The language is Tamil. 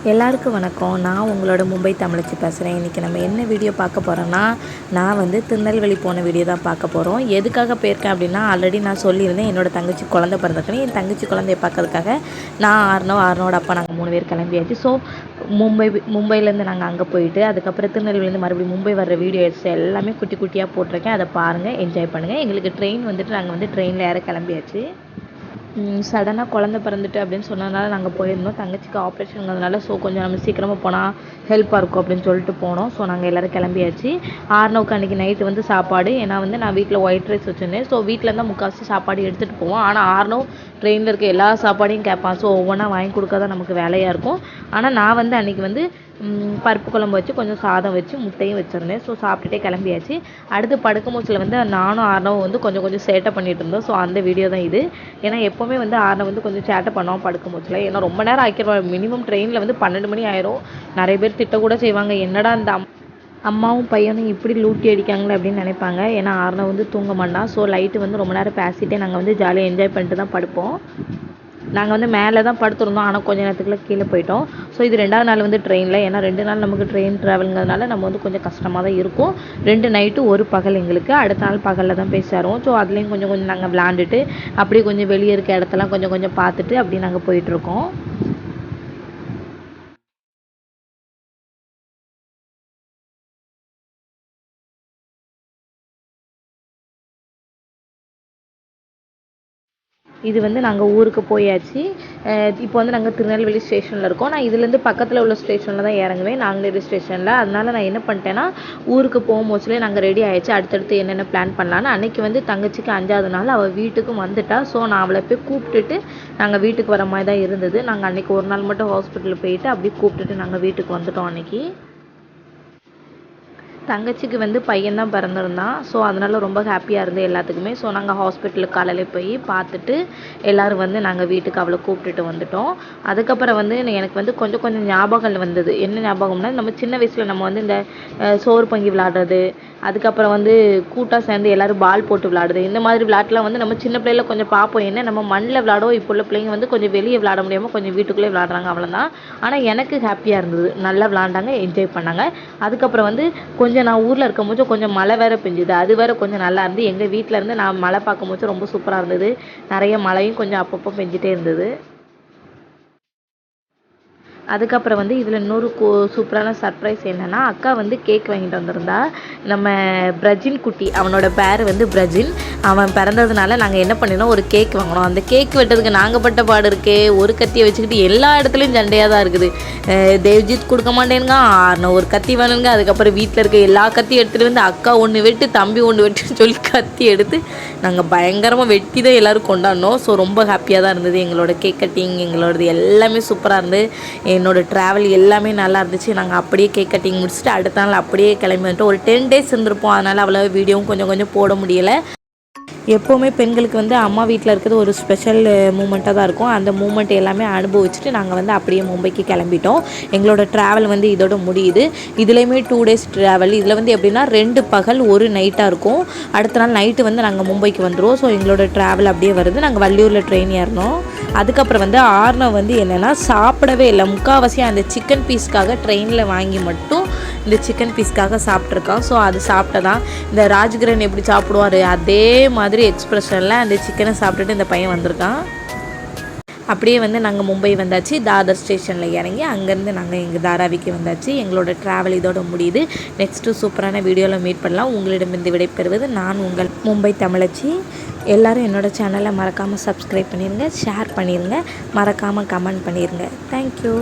எல்லாருக்கும் வணக்கம். நான் உங்களோட மும்பை தமிழச்சி பேசுகிறேன். இன்றைக்கி நம்ம என்ன வீடியோ பார்க்க போகிறோன்னா, நான் வந்து திருநெல்வேலி போன வீடியோ தான் பார்க்க போகிறோம். எதுக்காக போயிருக்கேன் அப்படின்னா, ஆல்ரெடி நான் சொல்லியிருந்தேன் என்னோடய தங்கச்சி குழந்தை பிறந்திருக்குன்னு. என் தங்கச்சி குழந்தைய பார்க்கறதுக்காக நான் ஆறுனோட அப்பா நாங்கள் 3 பேர் கிளம்பியாச்சு. ஸோ மும்பையிலேருந்து நாங்கள் அங்கே போயிட்டு அதுக்கப்புறம் திருநெல்வேலியிலேருந்து மறுபடியும் மும்பை வர்ற வீடியோஸ் எல்லாமே குட்டி குட்டியாக போட்டிருக்கேன். அதை பாருங்கள், என்ஜாய் பண்ணுங்கள். எங்களுக்கு ட்ரெயின் வந்துட்டு நாங்கள் வந்து ட்ரெயினில் ஏற கிளம்பியாச்சு. சடனாக குழந்த பிறந்துட்டு அப்படின்னு சொன்னதுனால நாங்கள் போயிருந்தோம். தங்கச்சிக்கு ஆப்ரேஷனுங்கிறதுனால ஸோ கொஞ்சம் நம்ம சீக்கிரமாக போனால் ஹெல்ப்பாக இருக்கும் அப்படின்னு சொல்லிட்டு போனோம். ஸோ நாங்கள் எல்லோரும் கிளம்பியாச்சு. ஆறுனோவுக்கு அன்றைக்கி நைட்டு வந்து சாப்பாடு, ஏன்னா வந்து நான் வீட்டில் ஒயிட் ரைஸ் வச்சுருந்தேன். ஸோ வீட்டில் இருந்தால் முக்கால்வாசி சாப்பாடு எடுத்துகிட்டு போவோம். ஆனால் ஆறுனோ ட்ரெயினில் இருக்க எல்லா சாப்பாடையும் கேட்பான். ஸோ ஒவ்வொன்றா வாங்கி கொடுக்க தான் நமக்கு வேலையாக இருக்கும். ஆனால் நான் வந்து அன்றைக்கி வந்து பருப்பு குழம்பு வச்சு கொஞ்சம் சாதம் வச்சு முட்டையும் வச்சுருந்தேன். ஸோ சாப்பிட்டுட்டே கிளம்பியாச்சு. அடுத்து படுக்க மூச்சில் வந்து நானும் ஆறுனவும் வந்து கொஞ்சம் சேட்டை பண்ணிகிட்டு இருந்தோம். ஸோ அந்த வீடியோ தான் இது. ஏன்னா எப்போவுமே வந்து ஆறுனவை வந்து கொஞ்சம் சேட்டை பண்ணுவோம் படுக்க மூச்சில். ஏன்னா ரொம்ப நேரம் ஆக்கிடுவோம். மினிமம் ட்ரெயினில் வந்து 12 மணி ஆயிரும். நிறைய பேர் திட்டக்கூட செய்வாங்க, என்னடா இந்த அம்மாவும் பையனும் இப்படி லூட்டி அடிக்காங்களே அப்படின்னு நினைப்பாங்க. ஏன்னா ஆறுனவை வந்து தூங்க மாட்டான். ஸோ லைட்டு வந்து ரொம்ப நேரம் பேசிகிட்டே நாங்கள் வந்து ஜாலியாக என்ஜாய் பண்ணிட்டு தான் படுப்போம். நாங்கள் வந்து மேலே தான் படுத்துருந்தோம், ஆனால் கொஞ்சம் நேரத்துக்குள்ளே கீழே போயிட்டோம். ஸோ இது 2வது நாள் வந்து ட்ரெயினில். ஏன்னா 2 நாள் நமக்கு ட்ரெயின் ட்ராவலுங்கிறதுனால நம்ம வந்து கொஞ்சம் கஷ்டமாக தான் இருக்கும். 2 நைட்டு 1 பகல் எங்களுக்கு. அடுத்த நாள் பகலில் தான் போய் சேருவோம். ஸோ அதுலேயும் கொஞ்சம் நாங்கள் விளாண்டுட்டு அப்படியே கொஞ்சம் வெளியே இருக்க இடத்தெல்லாம் கொஞ்சம் பார்த்துட்டு அப்படி நாங்கள் போயிட்டுருக்கோம். இது வந்து நாங்கள் ஊருக்கு போயாச்சு. இப்போ வந்து நாங்கள் திருநெல்வேலி ஸ்டேஷனில் இருக்கோம். நான் இதுலேருந்து பக்கத்தில் உள்ள ஸ்டேஷனில் தான் இறங்குவேன், நாங்குநேரி ஸ்டேஷனில். அதனால நான் என்ன பண்ணிட்டேன்னா, ஊருக்கு போகும்போதுலேயே நாங்கள் ரெடி ஆகிடுச்சு. அடுத்தடுத்து என்னென்ன பிளான் பண்ணலான்னு. அன்றைக்கி வந்து தங்கச்சிக்கு 5வது நாள் அவள் வீட்டுக்கும் வந்துட்டா. ஸோ நான் அவளை போய் கூப்பிட்டுட்டு நாங்கள் வீட்டுக்கு வர மாதிரி தான் இருந்தது. நாங்கள் அன்றைக்கி ஒரு நாள் மட்டும் ஹாஸ்பிட்டலில் போயிட்டு அப்படியே கூப்பிட்டுட்டு நாங்கள் வீட்டுக்கு வந்துட்டோம் அன்றைக்கி. தங்கச்சிக்கு வந்து பையன் தான் பிறந்திருந்தான். ஸோ அதனால் ரொம்ப ஹாப்பியாக இருந்தது எல்லாத்துக்குமே. ஸோ நாங்கள் ஹாஸ்பிட்டலுக்கு காலையில் போய் பார்த்துட்டு எல்லோரும் வந்து நாங்கள் வீட்டுக்கு அவளை கூப்பிட்டுட்டு வந்துட்டோம். அதுக்கப்புறம் வந்து எனக்கு வந்து கொஞ்சம் ஞாபகங்கள் வந்தது. என்ன ஞாபகம்னா, நம்ம சின்ன வயசில் நம்ம வந்து இந்த சோறு பங்கி விளாடுறது, அதுக்கப்புறம் வந்து கூட்டாக சேர்ந்து எல்லோரும் பால் போட்டு விளாடுறது, இந்த மாதிரி விளாட்டுலாம் வந்து நம்ம சின்ன பிள்ளையில கொஞ்சம் பார்ப்போம். என்ன நம்ம மண்ணில் விளாடுவோம். இப்போ உள்ள பிள்ளைங்க வந்து கொஞ்சம் வெளியே விளாட முடியாமல் கொஞ்சம் வீட்டுக்குள்ளே விளாடுறாங்க, அவ்வளோதான். ஆனால் எனக்கு ஹாப்பியாக இருந்தது. நல்லா விளாண்டாங்க, என்ஜாய் பண்ணாங்க. அதுக்கப்புறம் வந்து நான் ஊரில் இருக்கும்போது கொஞ்சம் மழை வேறு பெஞ்சுது. அது வேறு கொஞ்சம் நல்லா இருந்து எங்கள் வீட்டில் இருந்து நான் மழை பார்க்கும்போது ரொம்ப சூப்பராக இருந்தது. நிறைய மழையும் கொஞ்சம் அப்பப்போ பெஞ்சிட்டே இருந்தது. அதுக்கப்புறம் வந்து இதில் இன்னொரு சூப்பரான சர்ப்ரைஸ் என்னென்னா, அக்கா வந்து கேக் வாங்கிட்டு வந்திருந்தா. நம்ம பிரஜின் குட்டி, அவனோட பேர் வந்து பிரஜின். அவன் பிறந்ததுனால நாங்கள் என்ன பண்ணினோம், ஒரு கேக் வாங்கினோம். அந்த கேக் வெட்டதுக்கு நாங்கள் பட்ட பாடு இருக்கே. ஒரு கத்தியை வச்சுக்கிட்டு எல்லா இடத்துலையும் சண்டையாக தான் இருக்குது. தேவ்ஜித் கொடுக்க மாட்டேனுங்க, நான் ஒரு கத்தி வேணுங்க. அதுக்கப்புறம் வீட்டில் இருக்க எல்லா கத்தியும் எடுத்துகிட்டு வந்து அக்கா ஒன்று வெட்டு, தம்பி ஒன்று வெட்டுன்னு சொல்லி கத்தி எடுத்து நாங்கள் பயங்கரமாக வெட்டி தான் எல்லோரும் கொண்டாடினோம். ஸோ ரொம்ப ஹாப்பியாக தான் இருந்தது. எங்களோட கேக் கட்டிங் எங்களோடது எல்லாமே சூப்பராக இருந்து. என்னோடய ட்ராவல் எல்லாமே நல்லா இருந்துச்சு. நாங்கள் அப்படியே கேக் கட்டிங் முடிச்சுட்டு அடுத்த நாள் அப்படியே கிளம்பி வந்துட்டோம். ஒரு 10 days இருந்திருப்போம். அதனால் அவ்வளோ வீடியோவும் கொஞ்சம் போட முடியலை. எப்போவுமே பெண்களுக்கு வந்து அம்மா வீட்டில் இருக்கிறது ஒரு ஸ்பெஷல் மூமெண்ட்டாக தான் இருக்கும். அந்த மூமெண்ட் எல்லாமே அனுபவிச்சுட்டு நாங்கள் வந்து அப்படியே மும்பைக்கு கிளம்பிட்டோம். எங்களோட ட்ராவல் வந்து இதோட முடியுது. இதுலேயுமே 2 days ட்ராவல். இதில் வந்து எப்படின்னா 2 பகல் 1 நைட்டாக இருக்கும். அடுத்த நாள் நைட்டு வந்து நாங்கள் மும்பைக்கு வந்துடுவோம். ஸோ எங்களோட ட்ராவல் அப்படியே வருது. நாங்கள் வள்ளியூரில் ட்ரெயின் ஏறினோம். அதுக்கப்புறம் வந்து ஆர்னவ் வந்து என்னென்னா சாப்பிடவே இல்லை. முக்கால்வாசியாக அந்த சிக்கன் பீஸ்க்காக ட்ரெயினில் வாங்கி மட்டும் இந்த சிக்கன் பீஸ்க்காக சாப்பிட்ருக்கான். ஸோ அது சாப்பிட்டதான் இந்த ராஜ்கிரண் எப்படி சாப்பிடுவார் அதே மாதிரி எக்ஸ்ப்ரெஷனில் அந்த சிக்கனை சாப்பிட்டுட்டு இந்த பையன் வந்திருக்கான். அப்படியே வந்து நாங்கள் மும்பை வந்தாச்சு. தாதர் ஸ்டேஷனில் இறங்கி அங்கேருந்து நாங்கள் எங்கள் தாராவிக்கு வந்தாச்சு. எங்களோட ட்ராவல் இதோட முடியுது. நெக்ஸ்ட்டு சூப்பரான வீடியோவில் மீட் பண்ணலாம். உங்களிடமிருந்து விடைபெறுவது நான் உங்கள் மும்பை தமிழச்சி. எல்லோரும் என்னோடய சேனலை மறக்காமல் சப்ஸ்கிரைப் பண்ணிடுங்க, ஷேர் பண்ணிடுங்க, மறக்காமல் கமெண்ட் பண்ணிடுங்க. தேங்க்யூ.